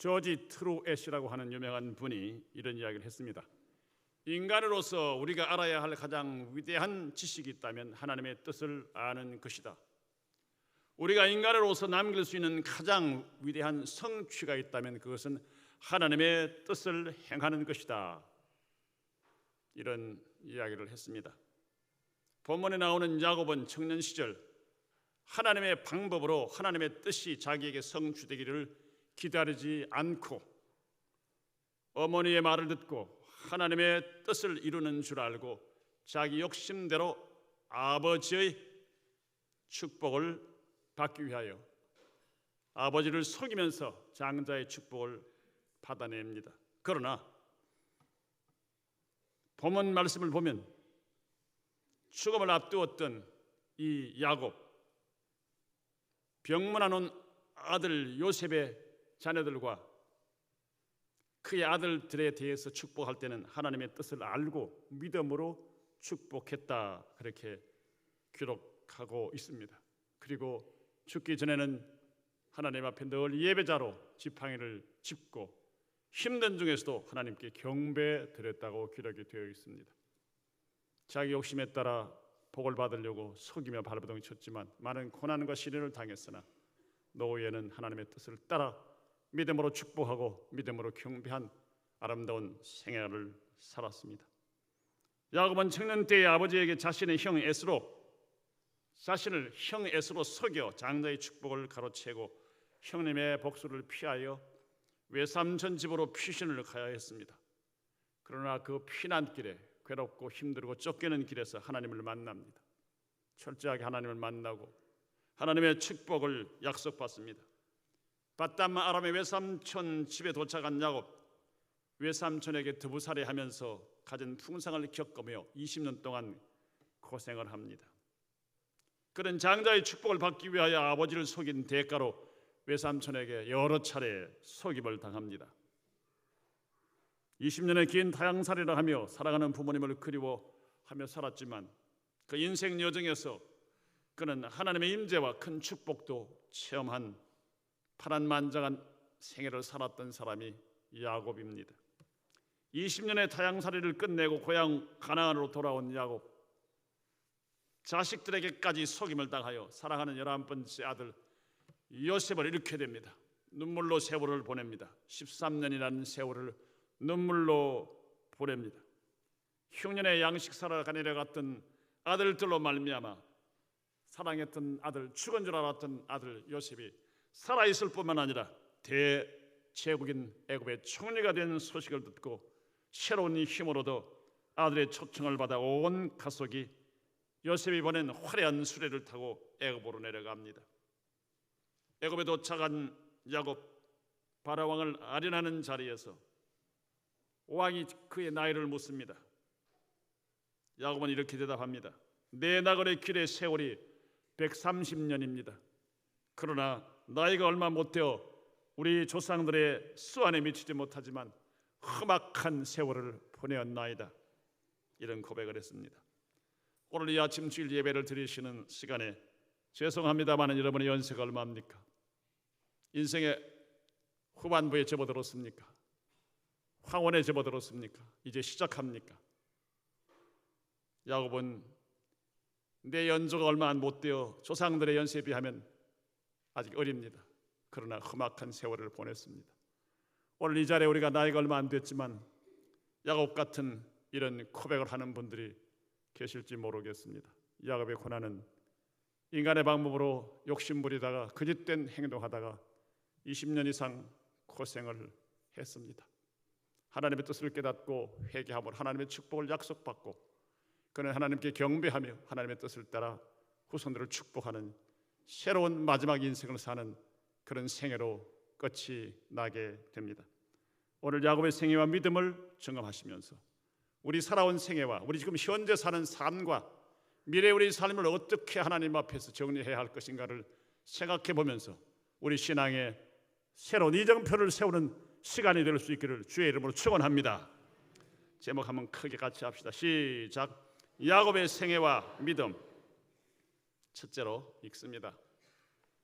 조지 트루엣이라고 하는 유명한 분이 이런 이야기를 했습니다. 인간으로서 우리가 알아야 할 가장 위대한 지식이 있다면 하나님의 뜻을 아는 것이다. 우리가 인간으로서 남길 수 있는 가장 위대한 성취가 있다면 그것은 하나님의 뜻을 행하는 것이다. 이런 이야기를 했습니다. 본문에 나오는 야곱은 청년 시절 하나님의 방법으로 하나님의 뜻이 자기에게 성취되기를 기다리지 않고 어머니의 말을 듣고 하나님의 뜻을 이루는 줄 알고 자기 욕심대로 아버지의 축복을 받기 위하여 아버지를 속이면서 장자의 축복을 받아냅니다. 그러나 본문 말씀을 보면 죽음을 앞두었던 이 야곱, 병문안 온 아들 요셉의 자녀들과 그의 아들들에 대해서 축복할 때는 하나님의 뜻을 알고 믿음으로 축복했다, 그렇게 기록하고 있습니다. 그리고 죽기 전에는 하나님 앞에 늘 예배자로 지팡이를 짚고 힘든 중에서도 하나님께 경배 드렸다고 기록이 되어 있습니다. 자기 욕심에 따라 복을 받으려고 속이며 발버둥 쳤지만 많은 고난과 시련을 당했으나 노후에는 하나님의 뜻을 따라 믿음으로 축복하고 믿음으로 경배한 아름다운 생애를 살았습니다. 야곱은 청년 때의 아버지에게 자신을 형 에스로 속여 장자의 축복을 가로채고 형님의 복수를 피하여 외삼촌 집으로 피신을 가야 했습니다. 그러나 그 피난길에 괴롭고 힘들고 쫓기는 길에서 하나님을 만납니다. 철저하게 하나님을 만나고 하나님의 축복을 약속받습니다. 바담 아람의 외삼촌 집에 도착한 야곱, 외삼촌에게 드부살이하면서 가진 풍상을 겪으며 20년 동안 고생을 합니다. 그는 장자의 축복을 받기 위하여 아버지를 속인 대가로 외삼촌에게 여러 차례 속임을 당합니다. 20년의 긴 타향살이를 하며 사랑하는 부모님을 그리워하며 살았지만 그 인생 여정에서 그는 하나님의 임재와 큰 축복도 체험한 파란만장한 생애를 살았던 사람이 야곱입니다. 20년의 타향살이를 끝내고 고향 가나안으로 돌아온 야곱, 자식들에게까지 속임을 당하여 사랑하는 11번째 아들 요셉을 잃게 됩니다. 눈물로 세월을 보냅니다. 13년이라는 세월을 눈물로 보냅니다. 흉년의 양식사를 가내려 갔던 아들들로 말미암아 사랑했던 아들, 죽은 줄 알았던 아들 요셉이 살아있을 뿐만 아니라 대제국인 애굽의 총리가 된 소식을 듣고 새로운 힘으로도 아들의 초청을 받아 온 가족이 요셉이 보낸 화려한 수레를 타고 애굽으로 내려갑니다. 애굽에 도착한 야곱, 바라왕을 아련하는 자리에서 왕이 그의 나이를 묻습니다. 야곱은 이렇게 대답합니다. 내 나그네 길의 세월이 130년입니다. 그러나 나이가 얼마 못 되어 우리 조상들의 수완에 미치지 못하지만 험악한 세월을 보내었나이다. 이런 고백을 했습니다. 오늘 이 아침 주일 예배를 드리시는 시간에 죄송합니다만 여러분의 연세가 얼마입니까? 인생의 후반부에 접어들었습니까? 황혼에 접어들었습니까? 이제 시작합니까? 야곱은 내 연조가 얼마 못 되어 조상들의 연세에 비하면 아직 어립니다. 그러나 험악한 세월을 보냈습니다. 오늘 이 자리에 우리가 나이가 얼마 안 됐지만 야곱 같은 이런 고백을 하는 분들이 계실지 모르겠습니다. 야곱의 고난은 인간의 방법으로 욕심부리다가 거짓된 행동하다가 20년 이상 고생을 했습니다. 하나님의 뜻을 깨닫고 회개함으로 하나님의 축복을 약속받고 그는 하나님께 경배하며 하나님의 뜻을 따라 후손들을 축복하는 새로운 마지막 인생을 사는 그런 생애로 끝이 나게 됩니다. 오늘 야곱의 생애와 믿음을 점검하시면서 우리 살아온 생애와 우리 지금 현재 사는 삶과 미래 우리 삶을 어떻게 하나님 앞에서 정리해야 할 것인가를 생각해 보면서 우리 신앙의 새로운 이정표를 세우는 시간이 될 수 있기를 주의 이름으로 축원합니다. 제목 한번 크게 같이 합시다. 시작. 야곱의 생애와 믿음. 첫째로 읽습니다.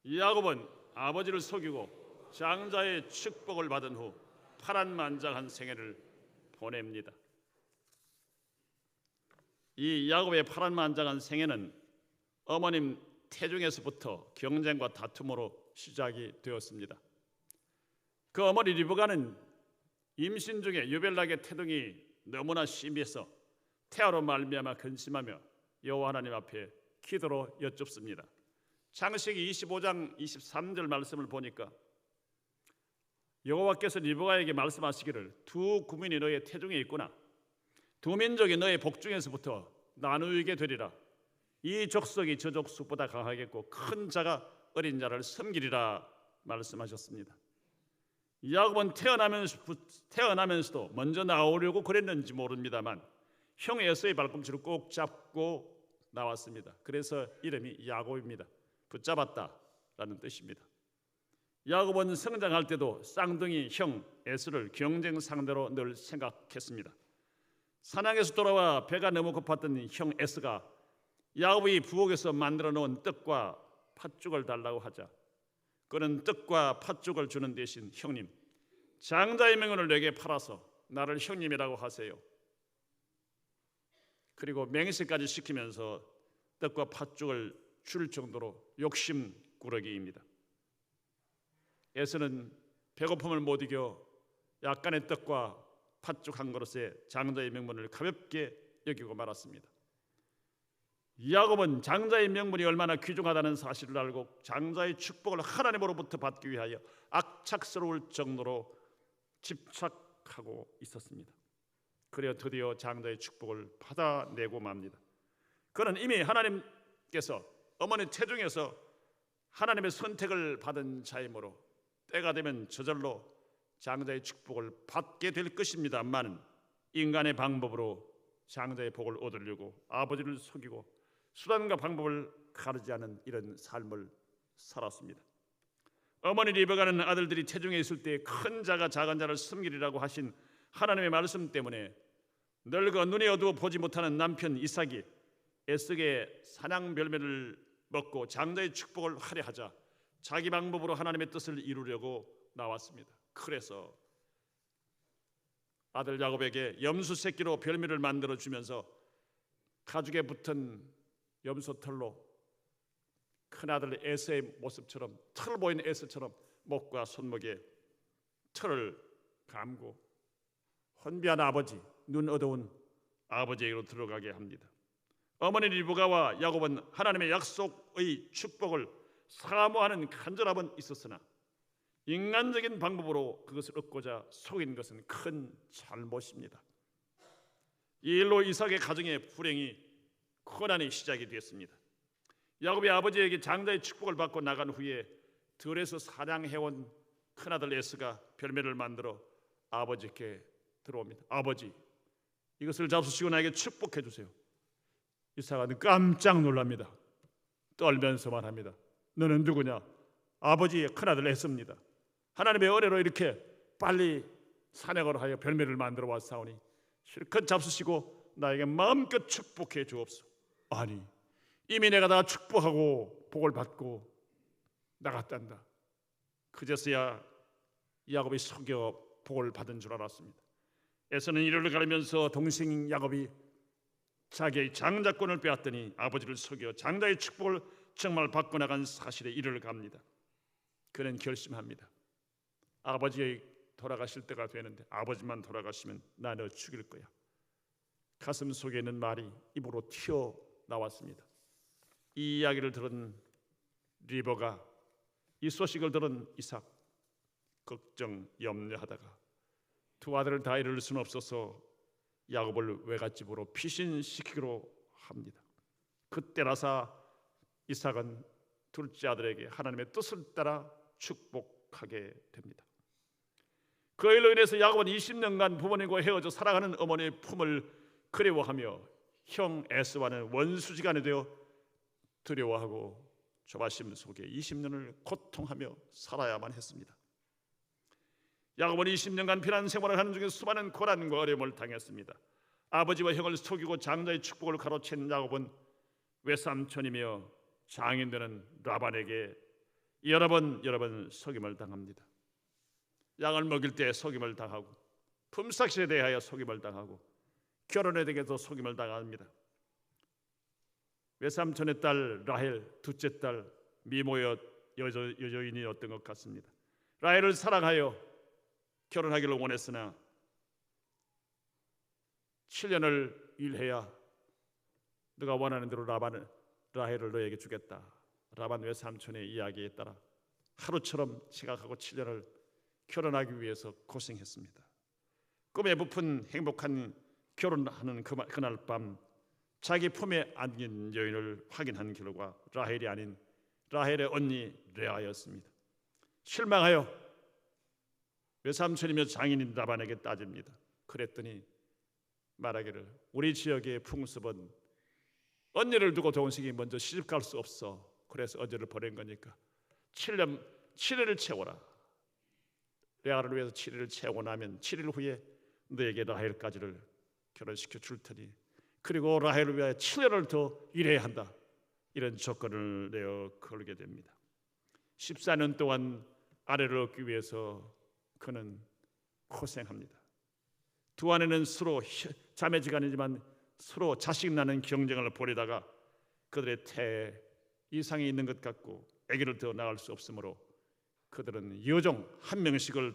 야곱은 아버지를 속이고 장자의 축복을 받은 후 파란만장한 생애를 보냅니다. 이 야곱의 파란만장한 생애는 어머님 태중에서부터 경쟁과 다툼으로 시작이 되었습니다. 그 어머니 리브가는 임신 중에 유벨락의 태동이 너무나 심해서 태아로 말미암아 근심하며 여호와 하나님 앞에 기도로 여쭙습니다. 창세기 25장 23절 말씀을 보니까 여호와께서 리브가에게 말씀하시기를 두 구민이 너의 태중에 있구나. 두 민족이 너의 복중에서부터 나누게 되리라. 이 족속이 저 족속보다 강하겠고 큰 자가 어린 자를 섬기리라 말씀하셨습니다. 야곱은 태어나면서도 먼저 나오려고 그랬는지 모릅니다만 형 에서의 발꿈치를 꼭 잡고 나왔습니다. 그래서 이름이 야곱입니다. 붙잡았다라는 뜻입니다. 야곱은 성장할 때도 쌍둥이 형 에서를 경쟁 상대로 늘 생각했습니다. 사냥에서 돌아와 배가 너무 고팠던 형 에서가 야곱이 부엌에서 만들어 놓은 떡과 팥죽을 달라고 하자 그는 떡과 팥죽을 주는 대신 형님, 장자의 명분을 내게 팔아서 나를 형님이라고 하세요. 그리고 맹세까지 시키면서 떡과 팥죽을 줄 정도로 욕심꾸러기입니다. 에서는 배고픔을 못 이겨 약간의 떡과 팥죽 한 그릇에 장자의 명분을 가볍게 여기고 말았습니다. 야곱은 장자의 명분이 얼마나 귀중하다는 사실을 알고 장자의 축복을 하나님으로부터 받기 위하여 악착스러울 정도로 집착하고 있었습니다. 그래야 드디어 장자의 축복을 받아내고 맙니다. 그는 이미 하나님께서 어머니 태중에서 하나님의 선택을 받은 자이므로 때가 되면 저절로 장자의 축복을 받게 될 것입니다만 인간의 방법으로 장자의 복을 얻으려고 아버지를 속이고 수단과 방법을 가르지 않은 이런 삶을 살았습니다. 어머니 리브가는 아들들이 태중에 있을 때 큰 자가 작은 자를 섬기리라고 하신 하나님의 말씀 때문에 늙어 눈이 어두워 보지 못하는 남편 이삭이 에서의 사냥 별매를 먹고 장자의 축복을 하려 하자 자기 방법으로 하나님의 뜻을 이루려고 나왔습니다. 그래서 아들 야곱에게 염소 새끼로 별미를 만들어 주면서 가죽에 붙은 염소 털로 큰아들 에서의 모습처럼 털 보이는 에서처럼 목과 손목에 털을 감고 혼비한 아버지, 눈 어두운 아버지에게로 들어가게 합니다. 어머니 리브가와 야곱은 하나님의 약속의 축복을 사모하는 간절함은 있었으나 인간적인 방법으로 그것을 얻고자 속인 것은 큰 잘못입니다. 이 일로 이삭의 가정의 불행이 고난이 시작이 되었습니다. 야곱이 아버지에게 장자의 축복을 받고 나간 후에 들에서 사냥해온 큰아들 에서가 별매를 만들어 아버지께 들어옵니다. 아버지, 이것을 잡수시고 나에게 축복해 주세요. 이삭은 깜짝 놀랍니다. 떨면서 말합니다. 너는 누구냐? 아버지의 큰아들 에서입니다. 하나님의 은혜로 이렇게 빨리 사냥을 하여 별매를 만들어 왔사오니 실컷 잡수시고 나에게 마음껏 축복해 주옵소서. 아니, 이미 내가 다 축복하고 복을 받고 나갔단다. 그제서야 야곱이 속여 복을 받은 줄 알았습니다. 에서는 이를 가리면서 동생 야곱이 자기의 장자권을 빼앗더니 아버지를 속여 장자의 축복을 정말 받고 나간 사실에 이를 갑니다. 그는 결심합니다. 아버지 돌아가실 때가 되는데 아버지만 돌아가시면 나 너 죽일 거야. 가슴 속에 있는 말이 입으로 튀어나왔습니다. 이 이야기를 들은 리브가 이 소식을 들은 이삭 걱정 염려하다가 두 아들을 다 잃을 수는 없어서 야곱을 외갓집으로 피신시키기로 합니다. 그때라서 이삭은 둘째 아들에게 하나님의 뜻을 따라 축복하게 됩니다. 그 일로 인해서 야곱은 20년간 부모님과 헤어져 살아가는 어머니의 품을 그리워하며 형 에서와는 원수지간이 되어 두려워하고 조바심 속에 20년을 고통하며 살아야만 했습니다. 야곱은 20년간 피난 생활을 하는 중에 수많은 고난과 어려움을 당했습니다. 아버지와 형을 속이고 장자의 축복을 가로챈 야곱은 외삼촌이며 장인 되는 라반에게 여러 번 속임을 당합니다. 양을 먹일 때 속임을 당하고, 품삯에 대하여 속임을 당하고, 결혼에 대해서 속임을 당합니다. 외삼촌의 딸 라헬, 둘째 딸 미모의 여인이었던 것 같습니다. 라헬을 사랑하여 결혼하기를 원했으나 7년을 일해야 네가 원하는 대로 라헬을 너에게 주겠다. 라반 외삼촌의 이야기에 따라 하루처럼 생각하고 7년을 결혼하기 위해서 고생했습니다. 꿈에 부푼 행복한 결혼하는 그날 밤 자기 품에 안긴 여인을 확인한 결과 라헬이 아닌 라헬의 언니 레아였습니다. 실망하여 외삼촌이며 장인인 라반에게 따집니다. 그랬더니 말하기를 우리 지역의 풍습은 언니를 두고 동생이 먼저 시집갈 수 없어. 그래서 언니를 보낸 거니까 7일을 채워라. 레아를 위해서 7일을 채우고 나면 7일 후에 너에게 라헬까지를 결혼시켜 줄 테니, 그리고 라헬을 위하여 7년을 더 일해야 한다. 이런 조건을 내어 걸게 됩니다. 14년 동안 아내를 얻기 위해서 그는 고생합니다. 두 아내는 서로 자매지간이지만 서로 자식 낳는 경쟁을 벌이다가 그들의 태에 이상이 있는 것 같고 아기를 더 낳을 수 없으므로 그들은 여종 한 명씩을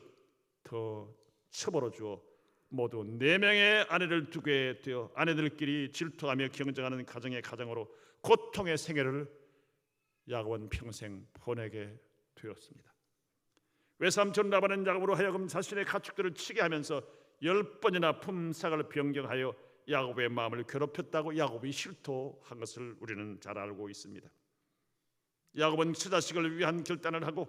더 처벌해 주어 모두 4명의 아내를 두게 되어 아내들끼리 질투하며 경쟁하는 가정의 가정으로 고통의 생애를 야곱은 평생 보내게 되었습니다. 외삼촌 라반은 야곱으로 하여금 자신의 가축들을 치게 하면서 10번이나 품삯을 변경하여 야곱의 마음을 괴롭혔다고 야곱이 실토한 것을 우리는 잘 알고 있습니다. 야곱은 처자식을 위한 결단을 하고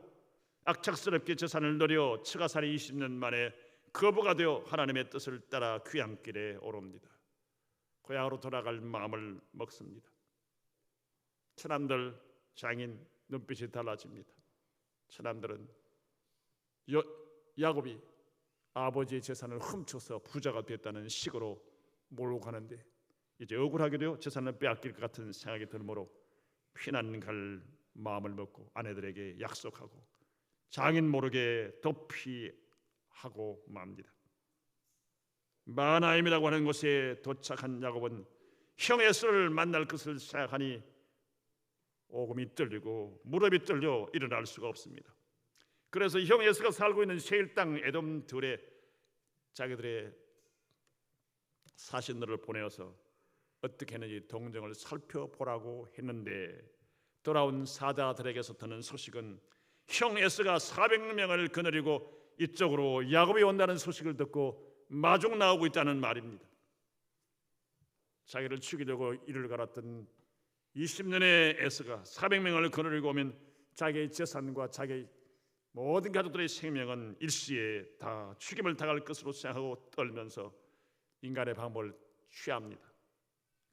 악착스럽게 재산을 노려 처가살이 20년 만에 거부가 되어 하나님의 뜻을 따라 귀향길에 오릅니다. 고향으로 돌아갈 마음을 먹습니다. 처남들 장인 눈빛이 달라집니다. 처남들은 야곱이 아버지의 재산을 훔쳐서 부자가 됐다는 식으로 몰고 가는데 이제 억울하게도 재산을 빼앗길 것 같은 생각이 들므로 피난 갈 마음을 먹고 아내들에게 약속하고 장인 모르게 도피하고 맙니다. 마하나임이라고 하는 곳에 도착한 야곱은 형 에서를 만날 것을 생각하니 오금이 떨리고 무릎이 떨려 일어날 수가 없습니다. 그래서 형 에서가 살고 있는 세일 땅 에돔 들에 자기들의 사신들을 보내어서 어떻게 했는지 동정을 살펴보라고 했는데 돌아온 사자들에게서 듣는 소식은 형 에서가 400명을 거느리고 이쪽으로 야곱이 온다는 소식을 듣고 마중 나오고 있다는 말입니다. 자기를 죽이려고 이를 갈았던 20년의 에서가 400명을 거느리고 오면 자기의 재산과 자기의 모든 가족들의 생명은 일시에 다 죽임을 당할 것으로 생각하고 떨면서 인간의 방법을 취합니다.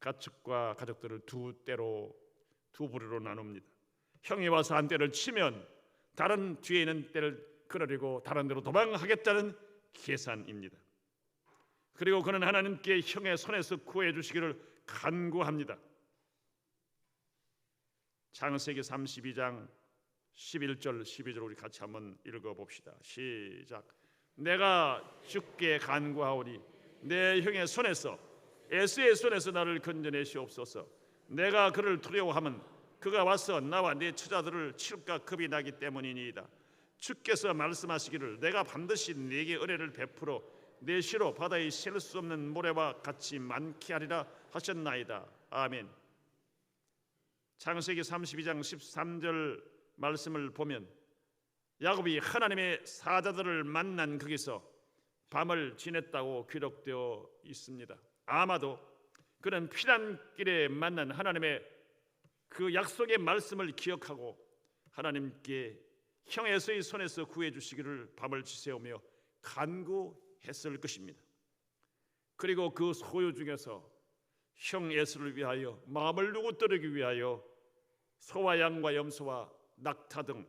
가축과 가족들을 두 부류로 나눕니다. 형이 와서 한 떼를 치면 다른 뒤에 있는 떼를 끌어내고 다른 데로 도망하겠다는 계산입니다. 그리고 그는 하나님께 형의 손에서 구해 주시기를 간구합니다. 창세기 32장 11절 12절 우리 같이 한번 읽어봅시다. 시작. 내가 주께 간구하오니 내 형의 손에서 에서의 손에서 나를 건져내시옵소서. 내가 그를 두려워하면 그가 와서 나와 내 처자들을 칠까 겁이 나기 때문이니이다. 주께서 말씀하시기를 내가 반드시 네게 은혜를 베풀어 내 시로 바다에 셀 수 없는 모래와 같이 많게 하리라 하셨나이다. 아멘. 창세기 32장 13절 말씀을 보면 야곱이 하나님의 사자들을 만난 거기서 밤을 지냈다고 기록되어 있습니다. 아마도 그는 피난길에 만난 하나님의 그 약속의 말씀을 기억하고 하나님께 형 에서의 손에서 구해 주시기를 밤을 지새우며 간구했을 것입니다. 그리고 그 소유 중에서 형 에서를 위하여 마음을 누구뜨리기 위하여 소와 양과 염소와 낙타 등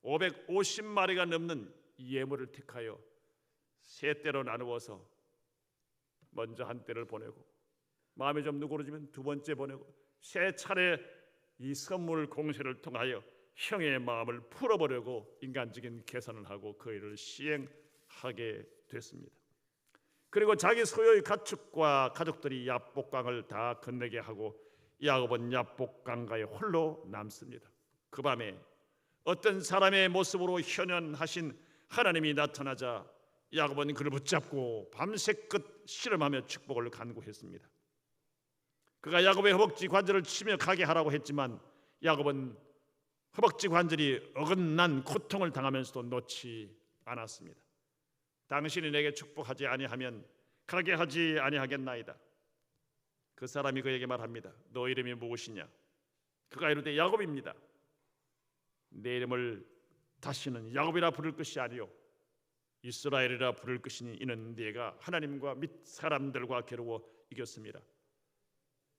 550마리가 넘는 예물을 택하여 세 떼로 나누어서 먼저 한 떼를 보내고 마음이 좀 누그러지면 두 번째 보내고 세 차례 이 선물 공세를 통하여 형의 마음을 풀어보려고 인간적인 계산을 하고 그 일을 시행하였습니다. 하게 됐습니다. 그리고 자기 소유의 가축과 가족들이 야복강을 다 건너게 하고 야곱은 야복강가에 홀로 남습니다. 그 밤에 어떤 사람의 모습으로 현현하신 하나님이 나타나자 야곱은 그를 붙잡고 밤새껏 씨름하며 축복을 간구했습니다. 그가 야곱의 허벅지 관절을 치며 가게 하라고 했지만 야곱은 허벅지 관절이 어긋난 고통을 당하면서도 놓지 않았습니다. 당신이 내게 축복하지 아니하면 가게 하지 아니하겠나이다. 그 사람이 그에게 말합니다. 너 이름이 무엇이냐? 그가 이르되 야곱입니다. 내 이름을 다시는 야곱이라 부를 것이 아니요 이스라엘이라 부를 것이니 이는 네가 하나님과 및 사람들과 겨루어 이겼습니다.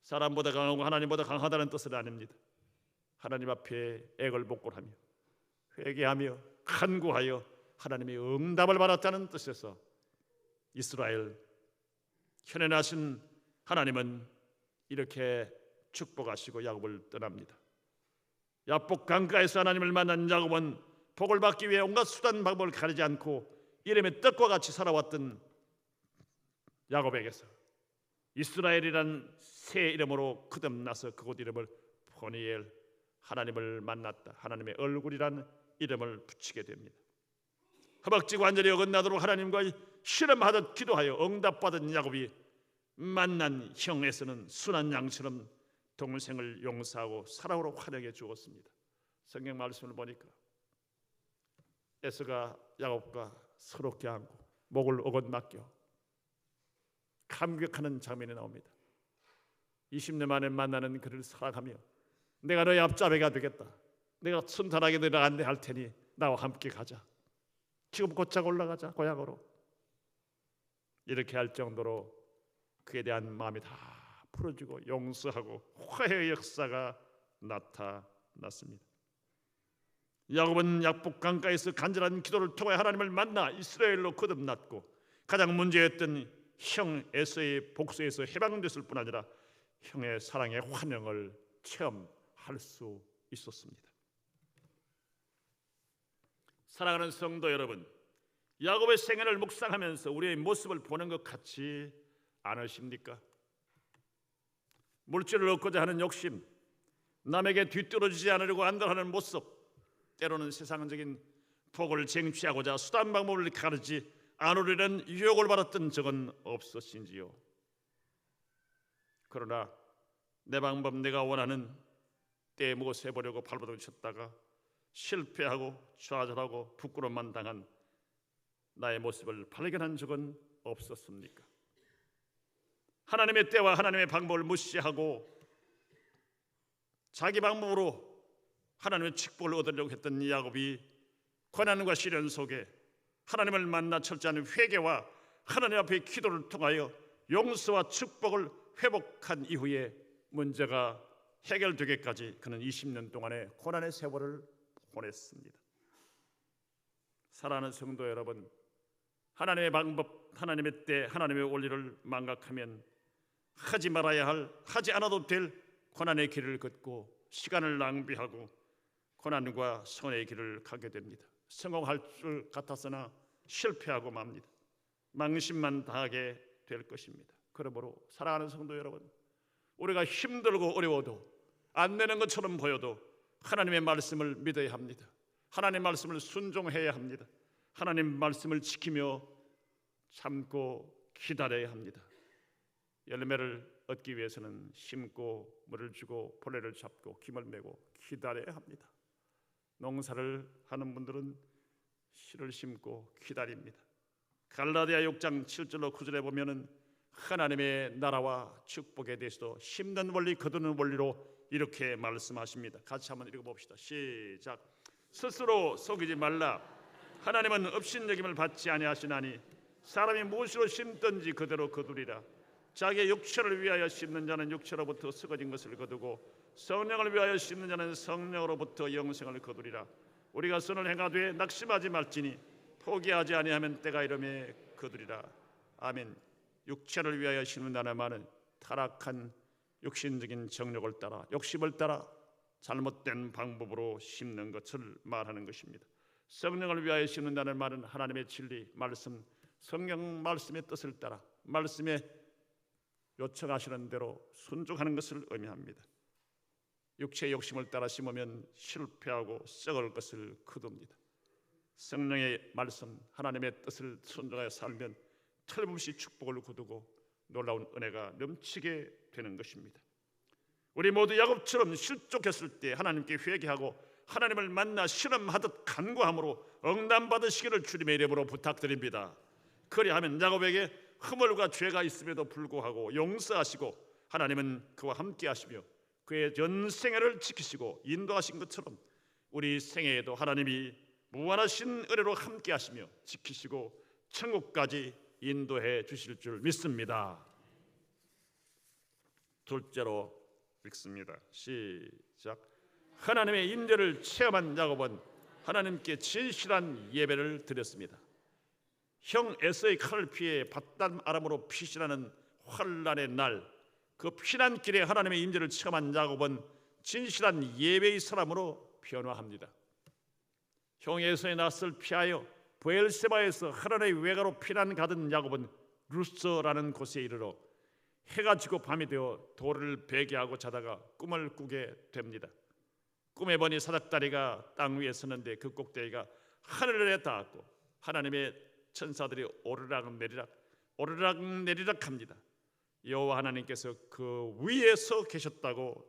사람보다 강하고 하나님보다 강하다는 뜻은 아닙니다. 하나님 앞에 애걸복걸하며 회개하며 간구하여 하나님의 응답을 받았다는 뜻에서 이스라엘 현현하신 하나님은 이렇게 축복하시고 야곱을 떠납니다. 야복 강가에서 하나님을 만난 야곱은 복을 받기 위해 온갖 수단 방법을 가리지 않고 이름의 떡과 같이 살아왔던 야곱에게서 이스라엘이란 새 이름으로 거듭나서 그곳 이름을 보니엘, 하나님을 만났다, 하나님의 얼굴이란 이름을 붙이게 됩니다. 허벅지 관절이 어긋나도록 하나님과 실험하듯 기도하여 응답받은 야곱이 만난 형 에서는 순한 양처럼 동생을 용서하고 사랑으로 환영해 주었습니다. 성경 말씀을 보니까 에서가 야곱과 서럽게 안고 목을 어긋맡겨 감격하는 장면이 나옵니다. 20년 만에 만나는 그를 사랑하며 내가 너의 앞잡이가 되겠다. 내가 순탄하게 너를 안내할 테니 나와 함께 가자. 지금 곧장 올라가자 고향으로. 이렇게 할 정도로 그에 대한 마음이 다 풀어지고 용서하고 화해의 역사가 나타났습니다. 야곱은 야복 강가에서 간절한 기도를 통해 하나님을 만나 이스라엘로 거듭났고 가장 문제였던 형 에서의 복수에서 해방됐을 뿐 아니라 형의 사랑의 환영을 체험할 수 있었습니다. 사랑하는 성도 여러분, 야곱의 생애를 묵상하면서 우리의 모습을 보는 것 같지 않으십니까? 물질을 얻고자 하는 욕심, 남에게 뒤떨어지지 않으려고 안달하는 모습, 때로는 세상적인 복을 쟁취하고자 수단 방법을 가르지 않으려는 유혹을 받았던 적은 없으신지요? 그러나 내 방법 내가 원하는 때에 무엇 해보려고 발버둥 쳤다가 실패하고 좌절하고 부끄러움만 당한 나의 모습을 발견한 적은 없었습니까? 하나님의 때와 하나님의 방법을 무시하고 자기 방법으로 하나님의 축복을 얻으려고 했던 야곱이 고난과 시련 속에 하나님을 만나 철저한 회개와 하나님 앞에 기도를 통하여 용서와 축복을 회복한 이후에 문제가 해결되기까지 그는 20년 동안의 고난의 세월을 보냈습니다. 사랑하는 성도 여러분, 하나님의 방법, 하나님의 때, 하나님의 원리를 망각하면 하지 말아야 할, 하지 않아도 될 고난의 길을 걷고 시간을 낭비하고 고난과 손해의 길을 가게 됩니다. 성공할 줄 같았으나 실패하고 맙니다. 망신만 당하게 될 것입니다. 그러므로 사랑하는 성도 여러분, 우리가 힘들고 어려워도 안 되는 것처럼 보여도 하나님의 말씀을 믿어야 합니다. 하나님의 말씀을 순종해야 합니다. 하나님의 말씀을 지키며 참고 기다려야 합니다. 열매를 얻기 위해서는 심고 물을 주고 벌레를 잡고 김을 메고 기다려야 합니다. 농사를 하는 분들은 씨를 심고 기다립니다. 갈라디아 6장 7절로 9절에 보면은 하나님의 나라와 축복에 대해서도 심는 원리 거두는 원리로 이렇게 말씀하십니다. 같이 한번 읽어봅시다. 시작. 스스로 속이지 말라. 하나님은 업신여김을 받지 아니하시나니 사람이 무엇으로 심든지 그대로 거두리라. 자기의 육체를 위하여 심는 자는 육체로부터 썩어진 것을 거두고 성령을 위하여 심는 자는 성령으로부터 영생을 거두리라. 우리가 선을 행하되 낙심하지 말지니 포기하지 아니하면 때가 이름에 거두리라. 아멘. 육체를 위하여 심는다는 말은 타락한 육신적인 정욕을 따라 욕심을 따라 잘못된 방법으로 심는 것을 말하는 것입니다. 성령을 위하여 심는다는 말은 하나님의 진리, 말씀, 성경 말씀의 뜻을 따라 말씀에 요청하시는 대로 순종하는 것을 의미합니다. 육체의 욕심을 따라 심으면 실패하고 썩을 것을 거둡니다. 성령의 말씀, 하나님의 뜻을 순종하여 살면 틀림없이 축복을 거두고 놀라운 은혜가 넘치게 되는 것입니다. 우리 모두 야곱처럼 실족했을 때 하나님께 회개하고 하나님을 만나 실험하듯 간구함으로 응답받으시기를 주님의 이름으로 부탁드립니다. 그리하면 야곱에게 허물과 죄가 있음에도 불구하고 용서하시고 하나님은 그와 함께 하시며 그의 전생애를 지키시고 인도하신 것처럼 우리 생애에도 하나님이 무한하신 은혜로 함께 하시며 지키시고 천국까지 인도해 주실 줄 믿습니다. 둘째로 읽습니다. 시작. 하나님의 임재를 체험한 야곱은 하나님께 진실한 예배를 드렸습니다. 형 에서의 칼을 피해 바단 아람으로 피신하는 환난의 날, 그 피난길에 하나님의 임재를 체험한 야곱은 진실한 예배의 사람으로 변화합니다. 형 에서의 낯을 피하여 브엘세바에서 하나님의 외가로 피난 가던 야곱은 루스라는 곳에 이르러 해가 지고 밤이 되어 돌을 베개하고 자다가 꿈을 꾸게 됩니다. 꿈에 보니 사닥다리가 땅 위에 서는데 그 꼭대기가 하늘에 닿았고 하나님의 천사들이 오르락 내리락 합니다. 여호와 하나님께서 그 위에 서 계셨다고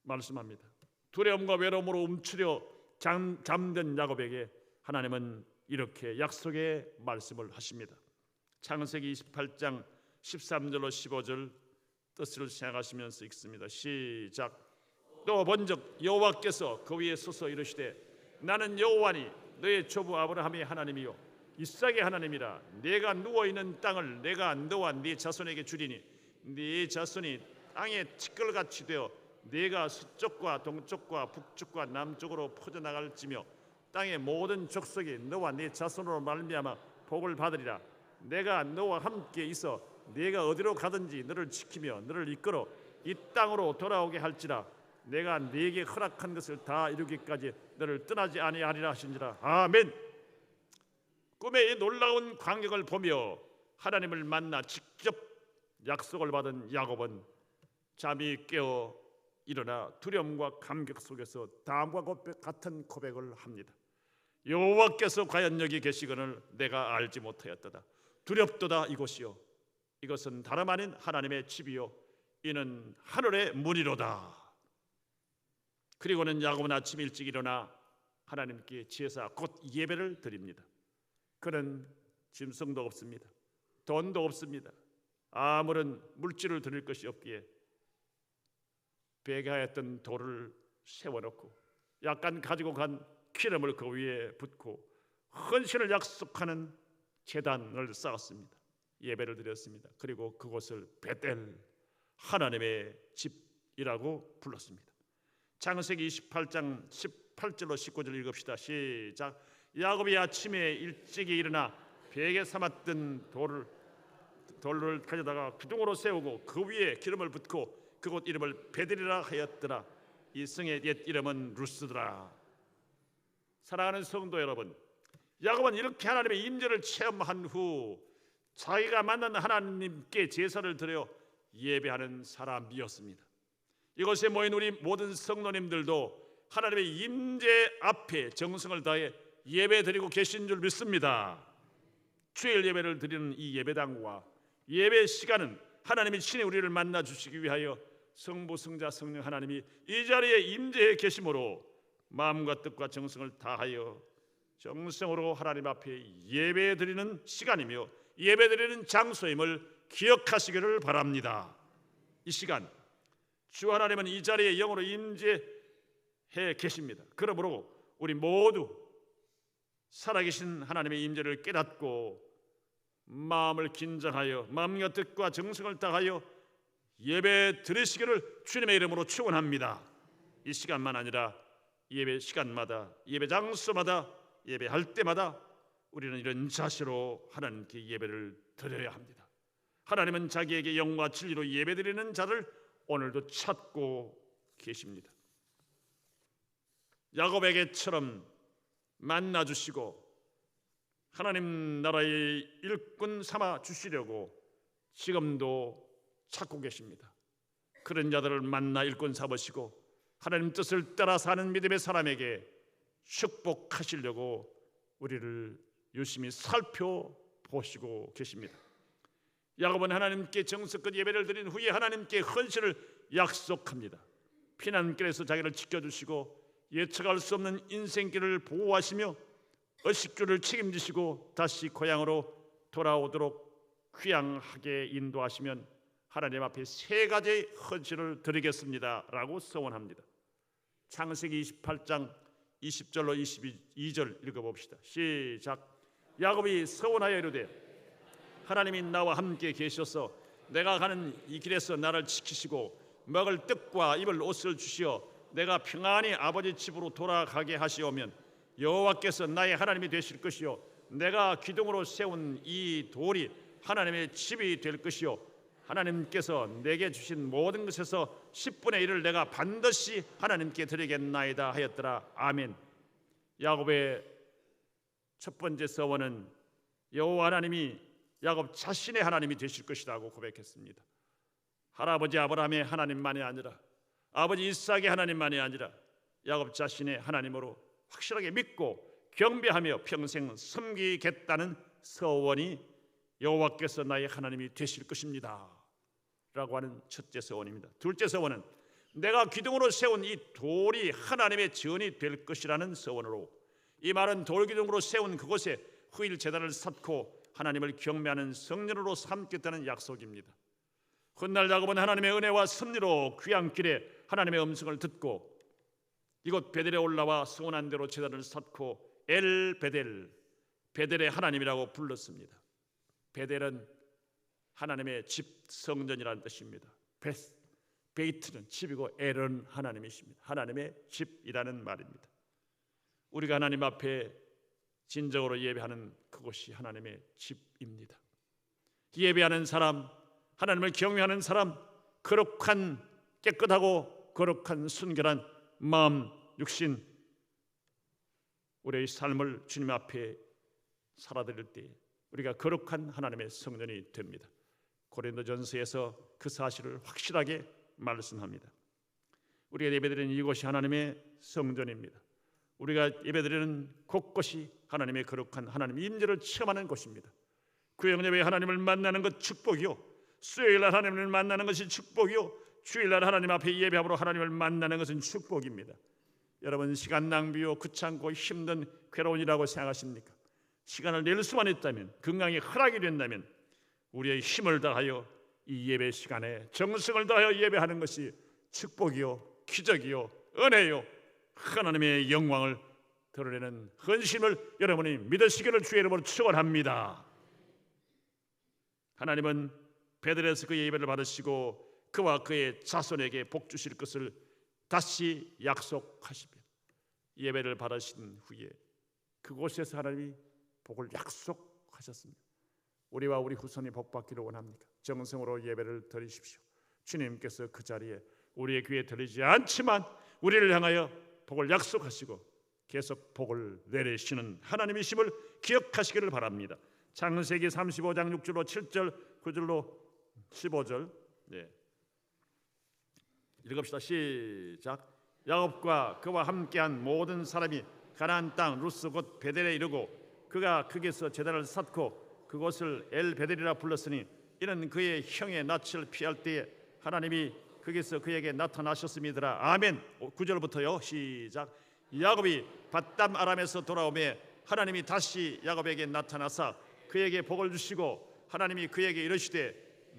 말씀합니다. 두려움과 외로움으로 움츠려 잠든 야곱에게 하나님은 이렇게 약속의 말씀을 하십니다. 창세기 28장 13절로 15절 뜻을 생각하시면서 읽습니다. 시작. 또 본즉 여호와께서 그 위에 서서 이르시되 나는 여호와니 너의 조부 아브라함의 하나님이요 이삭의 하나님이라. 네가 누워있는 땅을 내가 너와 네 자손에게 주리니 네 자손이 땅에 티끌같이 되어 네가 서쪽과 동쪽과 북쪽과 남쪽으로 퍼져나갈지며 땅의 모든 족속이 너와 네 자손으로 말미암아 복을 받으리라. 내가 너와 함께 있어 네가 어디로 가든지 너를 지키며 너를 이끌어 이 땅으로 돌아오게 할지라. 내가 네게 허락한 것을 다 이루기까지 너를 떠나지 아니하리라 하신지라. 아멘. 꿈의 이 놀라운 광경을 보며 하나님을 만나 직접 약속을 받은 야곱은 잠이 깨어 일어나 두려움과 감격 속에서 다음과 같은 고백을 합니다. 여호와께서 과연 여기 계시거늘 내가 알지 못하였도다. 두렵도다 이곳이요 이것은 다름 아닌 하나님의 집이요 이는 하늘의 문이로다. 그리고는 야곱은 아침 일찍 일어나 하나님께 제사 곧 예배를 드립니다. 그는 짐승도 없습니다. 돈도 없습니다. 아무런 물질을 드릴 것이 없기에 베개하였던 돌을 세워놓고 약간 가지고 간 기름을 그 위에 붓고 헌신을 약속하는 제단을 쌓았습니다. 예배를 드렸습니다. 그리고 그곳을 베델 하나님의 집이라고 불렀습니다. 창세기 28장 18절로 19절 읽읍시다. 시작. 야곱이 아침에 일찍이 일어나 베개 삼았던 돌을 가져다가 기둥으로 세우고 그 위에 기름을 붓고 그곳 이름을 베델이라 하였더라. 이 성의 옛 이름은 루스더라. 사랑하는 성도 여러분, 야곱은 이렇게 하나님의 임재를 체험한 후 자기가 만난 하나님께 제사를 드려 예배하는 사람이었습니다. 이곳에 모인 우리 모든 성도님들도 하나님의 임재 앞에 정성을 다해 예배드리고 계신 줄 믿습니다. 주일 예배를 드리는 이 예배당과 예배 시간은 하나님이 친히 우리를 만나 주시기 위하여 성부, 성자, 성령 하나님이 이 자리에 임재해 계심으로 마음과 뜻과 정성을 다하여 정성으로 하나님 앞에 예배드리는 시간이며 예배드리는 장소임을 기억하시기를 바랍니다. 이 시간 주 하나님은 이 자리에 영으로 임재해 계십니다. 그러므로 우리 모두 살아계신 하나님의 임재를 깨닫고 마음을 긴장하여 마음과 뜻과 정성을 다하여 예배 드리시기를 주님의 이름으로 축원합니다. 이 시간만 아니라 예배 시간마다 예배 장소마다 예배할 때마다 우리는 이런 자세로 하나님께 예배를 드려야 합니다. 하나님은 자기에게 영과 진리로 예배드리는 자를 오늘도 찾고 계십니다. 야곱에게처럼 만나 주시고 하나님 나라의 일꾼 삼아 주시려고 지금도 찾고 계십니다. 그런 자들을 만나 일꾼 삼으시고 하나님 뜻을 따라 사는 믿음의 사람에게 축복하시려고 우리를 유심히 살펴보시고 계십니다. 야곱은 하나님께 정성껏 예배를 드린 후에 하나님께 헌신을 약속합니다. 피난길에서 자기를 지켜주시고 예측할 수 없는 인생길을 보호하시며 의식주를 책임지시고 다시 고향으로 돌아오도록 귀향하게 인도하시면 하나님 앞에 세 가지의 헌신을 드리겠습니다 라고 서원합니다. 창세기 28장 20절로 22절 읽어봅시다. 시작. 야곱이 서원하여 이르되 하나님이 나와 함께 계셔서 내가 가는 이 길에서 나를 지키시고 먹을 떡과 입을 옷을 주시어 내가 평안히 아버지 집으로 돌아가게 하시오면 여호와께서 나의 하나님이 되실 것이요 내가 기둥으로 세운 이 돌이 하나님의 집이 될 것이요 하나님께서 내게 주신 모든 것에서 10분의 1을 내가 반드시 하나님께 드리겠나이다 하였더라. 아멘. 야곱의 첫 번째 서원은 여호와 하나님이 야곱 자신의 하나님이 되실 것이라고 고백했습니다. 할아버지 아브라함의 하나님만이 아니라 아버지 이삭의 하나님만이 아니라 야곱 자신의 하나님으로 확실하게 믿고 경배하며 평생 섬기겠다는 서원이 여호와께서 나의 하나님이 되실 것입니다 라고 하는 첫째 서원입니다. 둘째 서원은 내가 기둥으로 세운 이 돌이 하나님의 전이 될 것이라는 서원으로, 이 말은 돌기둥으로 세운 그곳에 후일 제단을 쌓고 하나님을 경배하는 성전으로 삼겠다는 약속입니다. 훗날 야곱은 하나님의 은혜와 섭리로 귀향길에 하나님의 음성을 듣고 이곳 베델에 올라와 서원한 대로 제단을 쌓고 엘 베델, 베델의 하나님이라고 불렀습니다. 베델은 하나님의 집, 성전이라는 뜻입니다. 베이트는 집이고 엘은 하나님이십니다. 하나님의 집이라는 말입니다. 우리가 하나님 앞에 진정으로 예배하는 그곳이 하나님의 집입니다. 예배하는 사람, 하나님을 경외하는 사람, 거룩한, 깨끗하고 거룩한 순결한 마음, 육신, 우리의 삶을 주님 앞에 살아드릴 때 우리가 거룩한 하나님의 성전이 됩니다. 고린도전서에서 그 사실을 확실하게 말씀합니다. 우리가 예배드리는 이곳이 하나님의 성전입니다. 우리가 예배드리는 곳곳이 하나님의 거룩한 하나님의 임재를 체험하는 곳입니다. 구역예배에 하나님을 만나는 것 축복이요, 수요일날 하나님을 만나는 것이 축복이요, 주일날 하나님 앞에 예배함으로 하나님을 만나는 것은 축복입니다. 여러분, 시간 낭비요, 귀찮고 힘든 괴로운이라고 생각하십니까? 시간을 낼 수만 있다면, 건강이 허락이 된다면 우리의 힘을 다하여 이 예배 시간에 정성을 다하여 예배하는 것이 축복이요, 기적이요, 은혜요, 하나님의 영광을 드러내는 헌신을 여러분이 믿으시기를 주의 이름으로 축원합니다. 하나님은 베들에서 그의 예배를 받으시고 그와 그의 자손에게 복 주실 것을 다시 약속하십니다. 예배를 받으신 후에 그곳에서 하나님이 복을 약속하셨습니다. 우리와 우리 후손이 복받기를 원합니까? 정성으로 예배를 드리십시오. 주님께서 그 자리에 우리의 귀에 들리지 않지만 우리를 향하여 복을 약속하시고 계속 복을 내리시는 하나님이심을 기억하시기를 바랍니다. 창세기 35장 6절로 7절 9절로 15절 읽읍시다. 시작. 야곱과 그와 함께한 모든 사람이 가나안 땅 루스 곧 베델에 이르고 그가 거기서 제단을 쌓고 그곳을 엘 베델이라 불렀으니 이는 그의 형의 낯을 피할 때에 하나님이 거기서 그에게 나타나셨음이더라. 아멘. 9절부터요. 시작. 야곱이 밧담 아람에서 돌아오매 하나님이 다시 야곱에게 나타나사 그에게 복을 주시고 하나님이 그에게 이르시되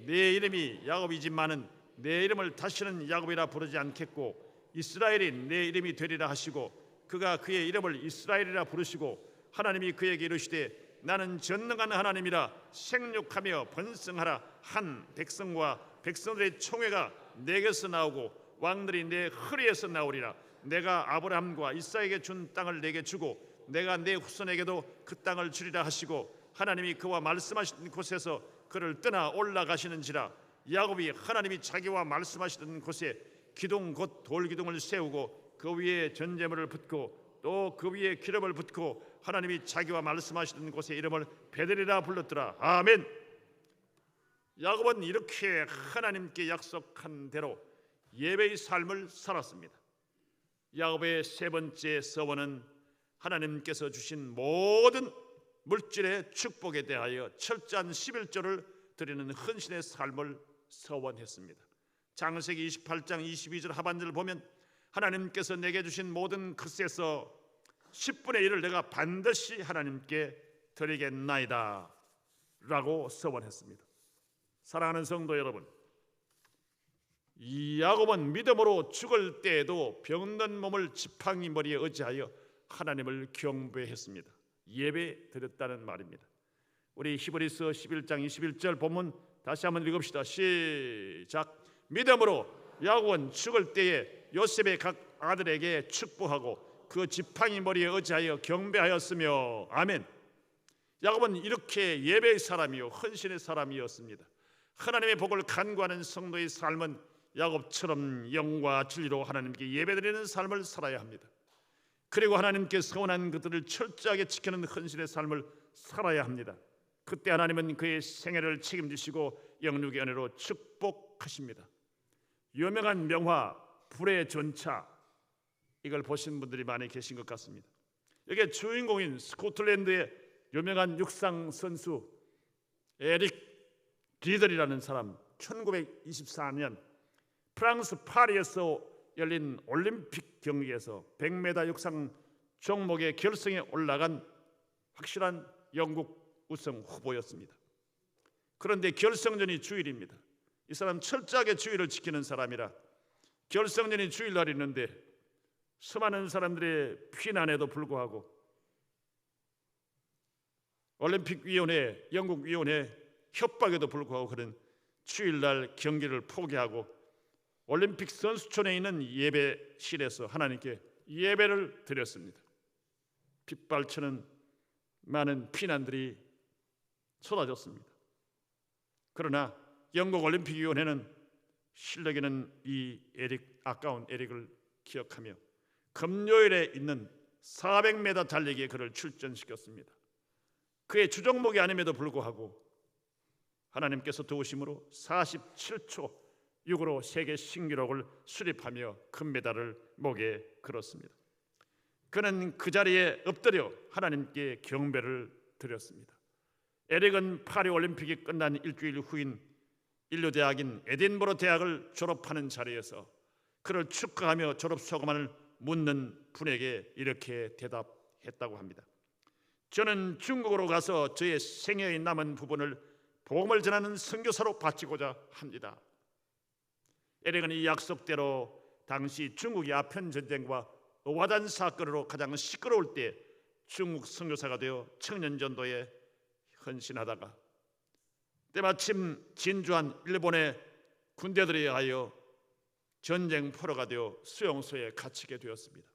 내 이름이 야곱이지만은 내 이름을 다시는 야곱이라 부르지 않겠고 이스라엘이 내 이름이 되리라 하시고 그가 그의 이름을 이스라엘이라 부르시고 하나님이 그에게 이르시되 나는 전능한 하나님이라 생육하며 번성하라. 한 백성과 백성들의 총회가 내게서 나오고 왕들이 내 허리에서 나오리라. 내가 아브라함과 이삭에게 준 땅을 내게 주고 내가 내 후손에게도 그 땅을 주리라 하시고 하나님이 그와 말씀하신 곳에서 그를 떠나 올라가시는지라. 야곱이 하나님이 자기와 말씀하시던 곳에 기둥 곧 돌기둥을 세우고 그 위에 전제물을 붓고 또 그 위에 기름을 붓고 하나님이 자기와 말씀하시던 곳에 이름을 베델이라 불렀더라. 아멘. 야곱은 이렇게 하나님께 약속한 대로 예배의 삶을 살았습니다. 야곱의 세 번째 서원은 하나님께서 주신 모든 물질의 축복에 대하여 철저한 11조를 드리는 헌신의 삶을 서원했습니다. 창세기 28장 22절 하반절을 보면 하나님께서 내게 주신 모든 것에서 10분의 1을 내가 반드시 하나님께 드리겠나이다 라고 서원했습니다. 사랑하는 성도 여러분, 이 야곱은 믿음으로 죽을 때에도 병든 몸을 지팡이 머리에 의지하여 하나님을 경배했습니다. 예배 드렸다는 말입니다. 우리 히브리서 11장 21절 본문 다시 한번 읽읍시다. 시작. 믿음으로 야곱은 죽을 때에 요셉의 각 아들에게 축복하고 그 지팡이 머리에 의지하여 경배하였으며. 아멘. 야곱은 이렇게 예배의 사람이요 헌신의 사람이었습니다. 하나님의 복을 간구하는 성도의 삶은 야곱처럼 영과 진리로 하나님께 예배드리는 삶을 살아야 합니다. 그리고 하나님께 서원한 것들을 철저하게 지키는 헌신의 삶을 살아야 합니다. 그때 하나님은 그의 생애를 책임지시고 영육의 은혜로 축복하십니다. 유명한 명화 불의 전차, 이걸 보신 분들이 많이 계신 것 같습니다. 여기에 주인공인 스코틀랜드의 유명한 육상 선수 에릭 리들이라는 사람, 1924년 프랑스 파리에서 열린 올림픽 경기에서 100m 육상 종목의 결승에 올라간 확실한 영국 우승 후보였습니다. 그런데 결승전이 주일입니다. 이 사람 철저하게 주일을 지키는 사람이라 결승전이 주일날 있는데 수많은 사람들의 피난에도 불구하고 올림픽위원회, 영국위원회 협박에도 불구하고 그런 주일날 경기를 포기하고 올림픽 선수촌에 있는 예배실에서 하나님께 예배를 드렸습니다. 빗발치는 많은 피난들이 쏟아졌습니다. 그러나 영국 올림픽위원회는 실력있는 이 아까운 에릭을 기억하며 금요일에 있는 400m 달리기에 그를 출전시켰습니다. 그의 주종목이 아님에도 불구하고 하나님께서 도우심으로 47초 6으로 세계 신기록을 수립하며 금메달을 목에 걸었습니다. 그는 그 자리에 엎드려 하나님께 경배를 드렸습니다. 에릭은 파리 올림픽이 끝난 일주일 후인 인류대학인 에딘버러 대학을 졸업하는 자리에서 그를 축하하며 졸업 소감을 묻는 분에게 이렇게 대답했다고 합니다. 저는 중국으로 가서 저의 생애의 남은 부분을 복음을 전하는 선교사로 바치고자 합니다. 에릭은 이 약속대로 당시 중국의 아편 전쟁과 어화단 사건으로 가장 시끄러울 때 중국 선교사가 되어 청년전도에 헌신하다가 때마침 진주한 일본의 군대들에 의하여 전쟁 포로가 되어 수용소에 갇히게 되었습니다.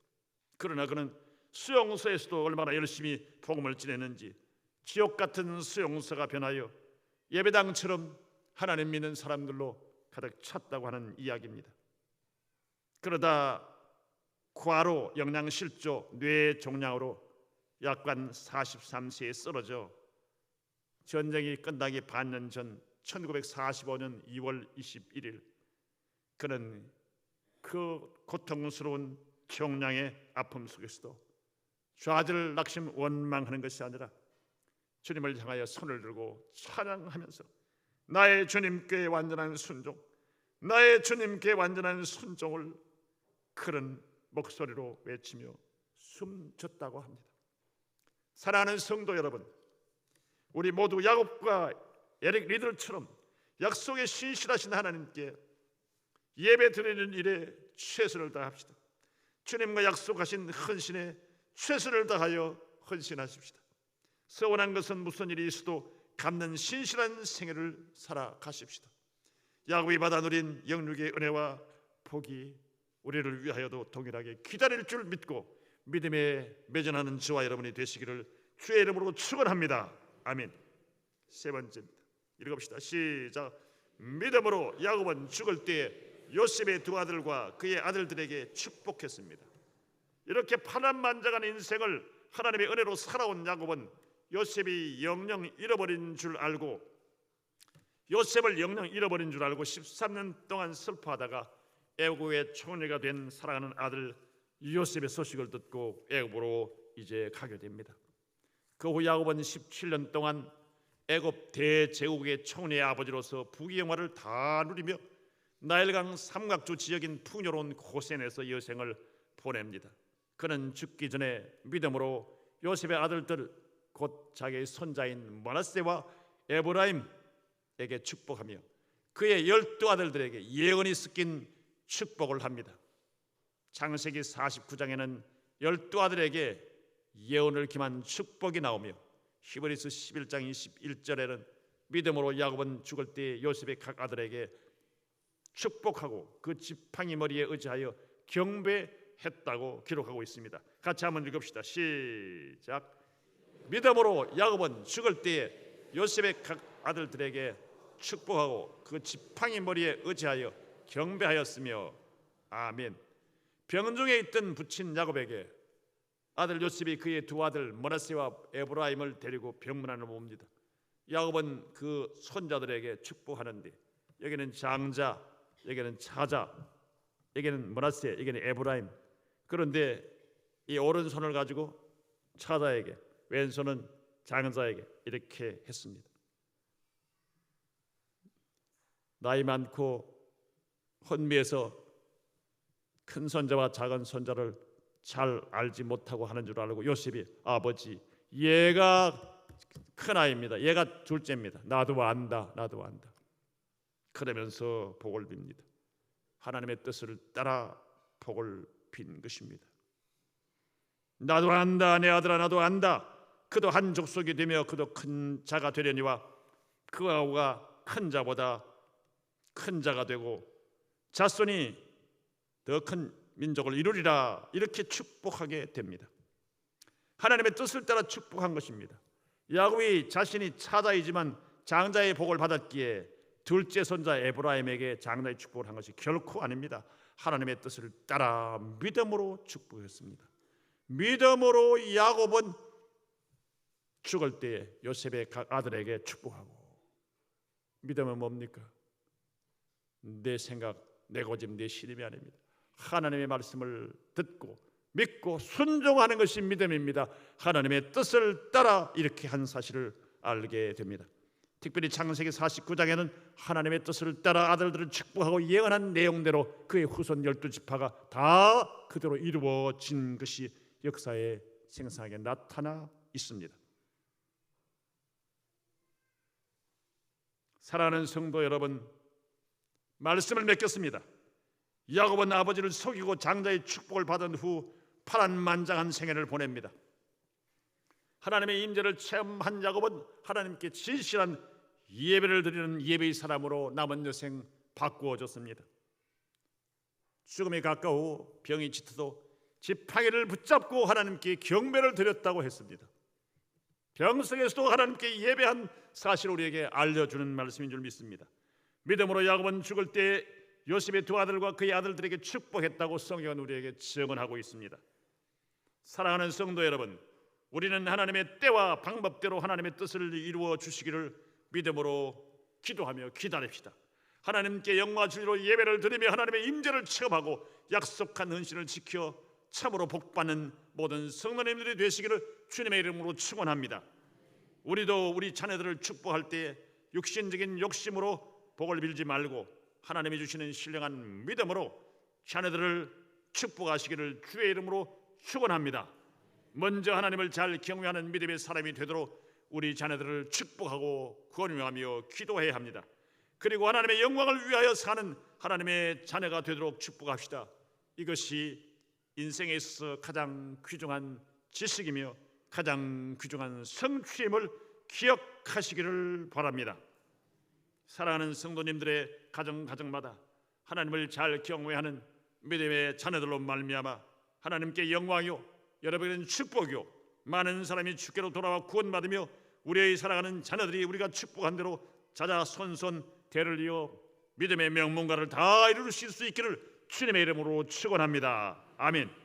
그러나 그는 수용소에서도 얼마나 열심히 복음을 전했는지 지옥 같은 수용소가 변하여 예배당처럼 하나님 믿는 사람들로 가득 찼다고 하는 이야기입니다. 그러다 과로 영양실조 뇌종양으로 약관 43세에 쓰러져 전쟁이 끝나기 반년 전 1945년 2월 21일 그는 그 고통스러운 종양의 아픔 속에서도 좌절 낙심 원망하는 것이 아니라 주님을 향하여 손을 들고 찬양하면서 나의 주님께 완전한 순종, 나의 주님께 완전한 순종을 그런 목소리로 외치며 숨졌다고 합니다. 사랑하는 성도 여러분, 우리 모두 야곱과 에릭 리들처럼 약속에 신실하신 하나님께 예배 드리는 일에 최선을 다합시다. 주님과 약속하신 헌신에 최선을 다하여 헌신하십시다. 서운한 것은 무슨 일이 있어도 갚는 신실한 생애를 살아가십시다. 야곱이 받아 누린 영육의 은혜와 복이 우리를 위하여도 동일하게 기다릴 줄 믿고 믿음에 매전하는 저와 여러분이 되시기를 주의 이름으로 축원합니다. 아멘. 세 번째입니다. 읽읍시다. 시작. 믿음으로 야곱은 죽을 때에 요셉의 두 아들과 그의 아들들에게 축복했습니다. 이렇게 파란만장한 인생을 하나님의 은혜로 살아온 야곱은 요셉이 영영 잃어버린 줄 알고, 요셉을 영영 잃어버린 줄 알고 13년 동안 슬퍼하다가 애굽의 총리가 된 사랑하는 아들 요셉의 소식을 듣고 애굽으로 이제 가게 됩니다. 그 후 야곱은 17년 동안 애굽 대제국의 총리의 아버지로서 부귀영화를 다 누리며 나일강 삼각주 지역인 풍요로운 고센에서 여생을 보냅니다. 그는 죽기 전에 믿음으로 요셉의 아들들 곧 자기의 손자인 므낫세와 에브라임에게 축복하며 그의 12아들들에게 예언이 섞인 축복을 합니다. 창세기 49장에는 12아들에게 예언을 김한 축복이 나오며 히브리서 11장 21절에는 믿음으로 야곱은 죽을 때 요셉의 각 아들에게 축복하고 그 지팡이 머리에 의지하여 경배했다고 기록하고 있습니다. 같이 한번 읽읍시다. 시작. 믿음으로 야곱은 죽을 때에 요셉의 각 아들들에게 축복하고 그 지팡이 머리에 의지하여 경배하였으며 아멘. 병중에 있던 부친 야곱에게 아들 요셉이 그의 두 아들 므낫세와 에브라임을 데리고 병문안을 옵니다. 야곱은 그 손자들에게 축복하는데 여기는 장자, 여기는 차자, 여기는 므낫세, 여기는 에브라임. 그런데 이 오른손을 가지고 차자에게, 왼손은 장자에게 이렇게 했습니다. 나이 많고 혼미해서 큰 손자와 작은 손자를 잘 알지 못하고 하는 줄 알고 요셉이 아버지, 얘가 큰 아이입니다. 얘가 둘째입니다. 나도 안다. 그러면서 복을 빕니다. 하나님의 뜻을 따라 복을 빈 것입니다. 나도 안다. 내 아들아 나도 안다. 그도 한 족속이 되며 그도 큰 자가 되려니와 그 아우가 큰 자보다 큰 자가 되고 자손이 더 큰 민족을 이루리라. 이렇게 축복하게 됩니다. 하나님의 뜻을 따라 축복한 것입니다. 야곱이 자신이 차자이지만 장자의 복을 받았기에 둘째 손자 에브라임에게 장자의 축복을 한 것이 결코 아닙니다. 하나님의 뜻을 따라 믿음으로 축복했습니다. 믿음으로 야곱은 죽을 때에 요셉의 각 아들에게 축복하고, 믿음은 뭡니까? 내 생각, 내 고집, 내 신임이 아닙니다. 하나님의 말씀을 듣고 믿고 순종하는 것이 믿음입니다. 하나님의 뜻을 따라 이렇게 한 사실을 알게 됩니다. 특별히 창세기 49장에는 하나님의 뜻을 따라 아들들을 축복하고 예언한 내용대로 그의 후손 12지파가 다 그대로 이루어진 것이 역사의 생생하게 나타나 있습니다. 사랑하는 성도 여러분, 말씀을 맺겠습니다. 야곱은 아버지를 속이고 장자의 축복을 받은 후 파란만장한 생애를 보냅니다. 하나님의 임재를 체험한 야곱은 하나님께 진실한 예배를 드리는 예배의 사람으로 남은 여생 바꾸어졌습니다. 죽음이 가까워 병이 짙어도 지팡이를 붙잡고 하나님께 경배를 드렸다고 했습니다. 병석에서도 하나님께 예배한 사실을 우리에게 알려주는 말씀인 줄 믿습니다. 믿음으로 야곱은 죽을 때 요셉의 두 아들과 그의 아들들에게 축복했다고 성경은 우리에게 증언하고 있습니다. 사랑하는 성도 여러분, 우리는 하나님의 때와 방법대로 하나님의 뜻을 이루어 주시기를 믿음으로 기도하며 기다립시다. 하나님께 영광 주리로 예배를 드리며 하나님의 임재를 체험하고 약속한 헌신을 지켜 참으로 복받는 모든 성도님들이 되시기를 주님의 이름으로 축원합니다. 우리도 우리 자녀들을 축복할 때 육신적인 욕심으로 복을 빌지 말고 하나님이 주시는 신령한 믿음으로 자녀들을 축복하시기를 주의 이름으로 축원합니다. 먼저 하나님을 잘 경외하는 믿음의 사람이 되도록 우리 자녀들을 축복하고 권유하며 기도해야 합니다. 그리고 하나님의 영광을 위하여 사는 하나님의 자녀가 되도록 축복합시다. 이것이 인생에 있어서 가장 귀중한 지식이며 가장 귀중한 성취임을 기억하시기를 바랍니다. 사랑하는 성도님들의 가정마다 하나님을 잘 경외하는 믿음의 자녀들로 말미암아 하나님께 영광이요 여러분은 축복이요 많은 사람이 주께로 돌아와 구원받으며 우리의 사랑하는 자녀들이 우리가 축복한 대로 자자손손 대를 이어 믿음의 명문가를 다 이룰 수 있기를 주님의 이름으로 축원합니다. 아멘.